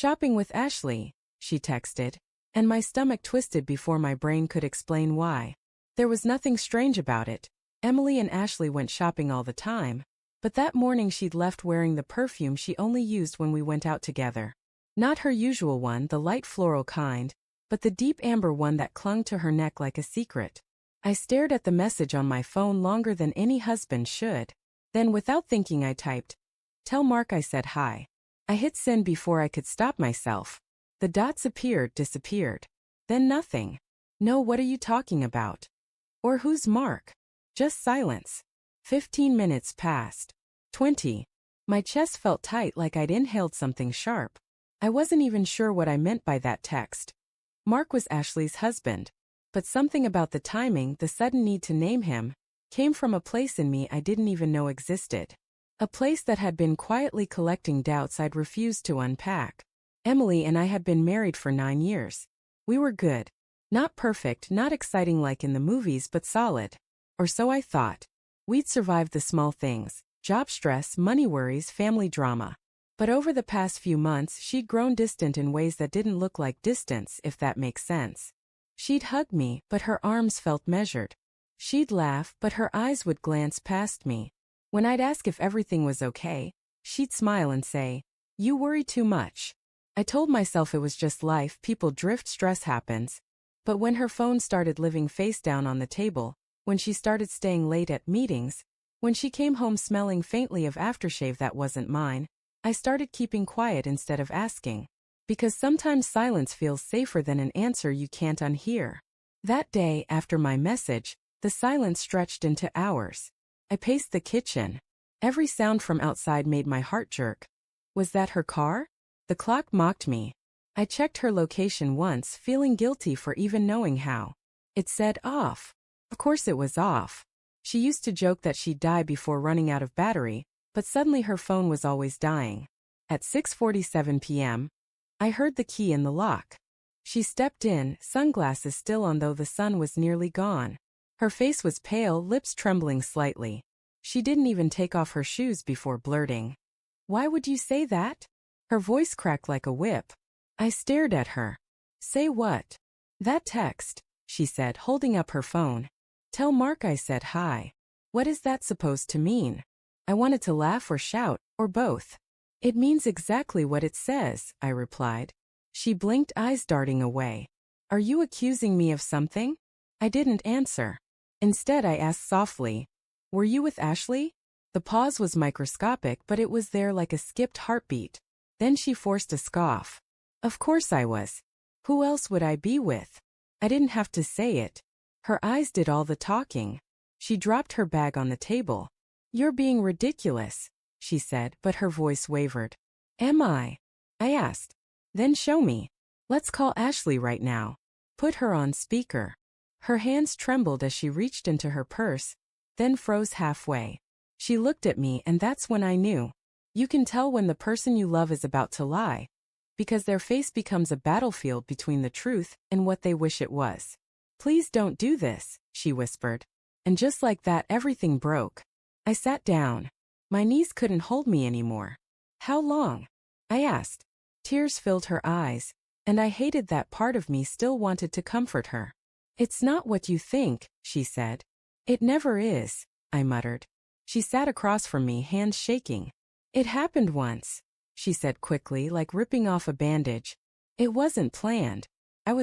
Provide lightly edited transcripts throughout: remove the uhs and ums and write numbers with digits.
Shopping with Ashley, she texted, and my stomach twisted before my brain could explain why. There was nothing strange about it. Emily and Ashley went shopping all the time, but that morning she'd left wearing the perfume she only used when we went out together. Not her usual one, the light floral kind, but the deep amber one that clung to her neck like a secret. I stared at the message on my phone longer than any husband should. Then without thinking I typed, "Tell Mark I said hi." I hit send before I could stop myself. The dots appeared, disappeared. Then nothing. No, what are you talking about? Or who's Mark? Just silence. 15 minutes passed. 20. My chest felt tight like I'd inhaled something sharp. I wasn't even sure what I meant by that text. Mark was Ashley's husband. But something about the timing, the sudden need to name him, came from a place in me I didn't even know existed. A place that had been quietly collecting doubts I'd refused to unpack. Emily and I had been married for 9 years. We were good. Not perfect, not exciting like in the movies, but solid. Or so I thought. We'd survived the small things, job stress, money worries, family drama. But over the past few months, she'd grown distant in ways that didn't look like distance, if that makes sense. She'd hug me, but her arms felt measured. She'd laugh, but her eyes would glance past me. When I'd ask if everything was okay, she'd smile and say, "You worry too much." I told myself it was just life, people drift, stress happens. But when her phone started living face down on the table, when she started staying late at meetings, when she came home smelling faintly of aftershave that wasn't mine, I started keeping quiet instead of asking. Because sometimes silence feels safer than an answer you can't unhear. That day, after my message, the silence stretched into hours. I paced the kitchen. Every sound from outside made my heart jerk. Was that her car? The clock mocked me. I checked her location once, feeling guilty for even knowing how. It said off. Of course it was off. She used to joke that she'd die before running out of battery, but suddenly her phone was always dying. At 6:47 p.m., I heard the key in the lock. She stepped in, sunglasses still on though the sun was nearly gone. Her face was pale, lips trembling slightly. She didn't even take off her shoes before blurting, "Why would you say that?" Her voice cracked like a whip. I stared at her. "Say what?" "That text," she said, holding up her phone. "Tell Mark I said hi." What is that supposed to mean? I wanted to laugh or shout, or both. "It means exactly what it says," I replied. She blinked, eyes darting away. "Are you accusing me of something?" I didn't answer. Instead, I asked softly, "Were you with Ashley?" The pause was microscopic, but it was there like a skipped heartbeat. Then she forced a scoff. "Of course I was. Who else would I be with?" I didn't have to say it. Her eyes did all the talking. She dropped her bag on the table. "You're being ridiculous," she said, but her voice wavered. "Am I?" I asked. "Then show me. Let's call Ashley right now." Put her on speaker. Her hands trembled as she reached into her purse, then froze halfway. She looked at me, and that's when I knew. You can tell when the person you love is about to lie, because their face becomes a battlefield between the truth and what they wish it was. "Please don't do this," she whispered. And just like that, everything broke. I sat down. My knees couldn't hold me anymore. "How long?" I asked. Tears filled her eyes, and I hated that part of me still wanted to comfort her. "It's not what you think," she said. "It never is," I muttered. She sat across from me, hands shaking. "It happened once," she said quickly, like ripping off a bandage. "It wasn't planned. I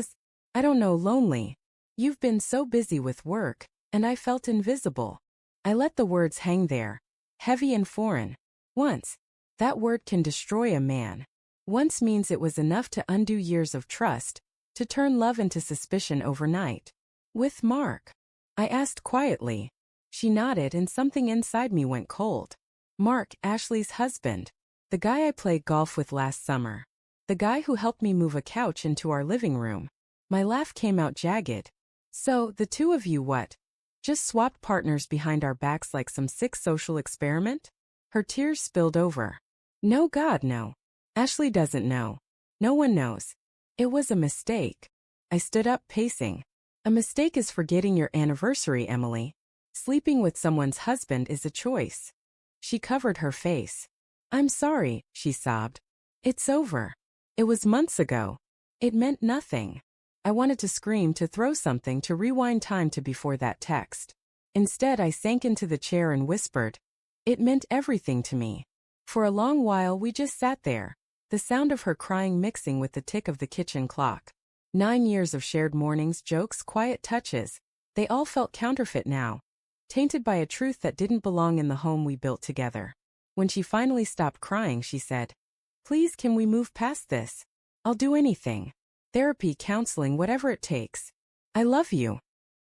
don't know, lonely. You've been so busy with work, and I felt invisible." I let the words hang there, heavy and foreign. Once. That word can destroy a man. Once means it was enough to undo years of trust, to turn love into suspicion overnight. "With Mark?" I asked quietly. She nodded, and something inside me went cold. Mark, Ashley's husband. The guy I played golf with last summer. The guy who helped me move a couch into our living room. My laugh came out jagged. "So, the two of you what? Just swapped partners behind our backs like some sick social experiment?" Her tears spilled over. "No, God, no. Ashley doesn't know. No one knows. It was a mistake." I stood up, pacing. "A mistake is forgetting your anniversary, Emily. Sleeping with someone's husband is a choice." She covered her face. "I'm sorry," she sobbed. "It's over." It was months ago. It meant nothing. I wanted to scream, to throw something, to rewind time to before that text. Instead, I sank into the chair and whispered. It meant everything to me. For a long while we just sat there, the sound of her crying mixing with the tick of the kitchen clock. 9 years of shared mornings, jokes, quiet touches. They all felt counterfeit now, tainted by a truth that didn't belong in the home we built together. When she finally stopped crying, she said, "Please, can we move past this? I'll do anything. Therapy, counseling, whatever it takes. I love you."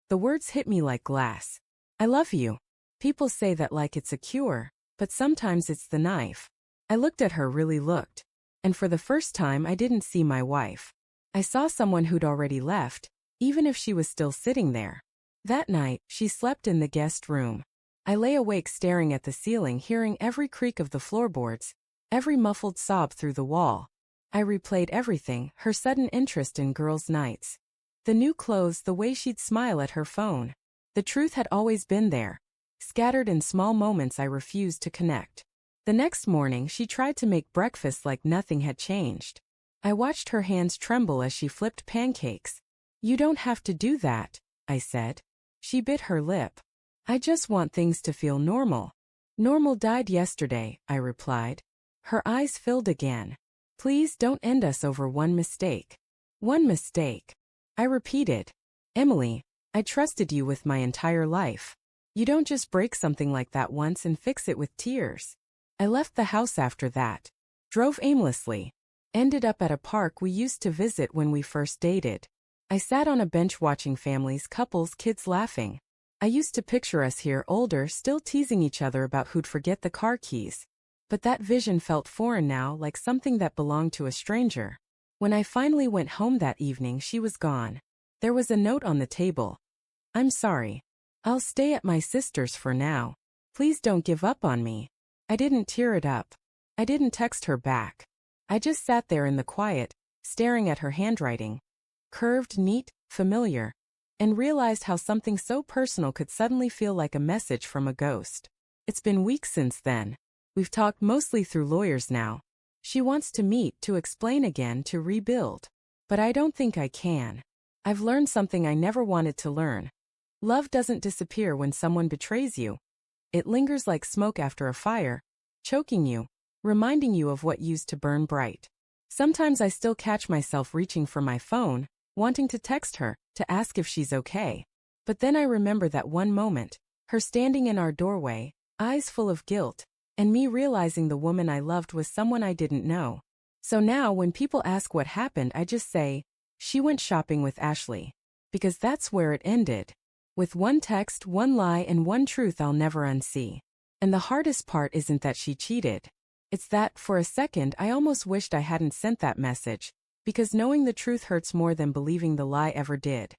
The words hit me like glass. I love you. People say that like it's a cure, but sometimes it's the knife. I looked at her, really looked. And for the first time I didn't see my wife. I saw someone who'd already left, even if she was still sitting there. That night, she slept in the guest room. I lay awake staring at the ceiling, hearing every creak of the floorboards, every muffled sob through the wall. I replayed everything, her sudden interest in girls' nights. The new clothes, the way she'd smile at her phone. The truth had always been there, scattered in small moments I refused to connect. The next morning, she tried to make breakfast like nothing had changed. I watched her hands tremble as she flipped pancakes. "You don't have to do that," I said. She bit her lip. "I just want things to feel normal." "Normal died yesterday," I replied. Her eyes filled again. "Please don't end us over one mistake." "One mistake," I repeated. "Emily, I trusted you with my entire life. You don't just break something like that once and fix it with tears." I left the house after that. Drove aimlessly. Ended up at a park we used to visit when we first dated. I sat on a bench watching families, couples, kids laughing. I used to picture us here, older, still teasing each other about who'd forget the car keys. But that vision felt foreign now, like something that belonged to a stranger. When I finally went home that evening, she was gone. There was a note on the table. "I'm sorry. I'll stay at my sister's for now. Please don't give up on me." I didn't tear it up. I didn't text her back. I just sat there in the quiet, staring at her handwriting. Curved, neat, familiar. And realized how something so personal could suddenly feel like a message from a ghost. It's been weeks since then. We've talked mostly through lawyers now. She wants to meet, to explain again, to rebuild. But I don't think I can. I've learned something I never wanted to learn. Love doesn't disappear when someone betrays you. It lingers like smoke after a fire, choking you, reminding you of what used to burn bright. Sometimes I still catch myself reaching for my phone, wanting to text her, to ask if she's okay. But then I remember that one moment, her standing in our doorway, eyes full of guilt, and me realizing the woman I loved was someone I didn't know. So now when people ask what happened, I just say, she went shopping with Ashley. Because that's where it ended. With one text, one lie, and one truth I'll never unsee. And the hardest part isn't that she cheated. It's that, for a second, I almost wished I hadn't sent that message, because knowing the truth hurts more than believing the lie ever did.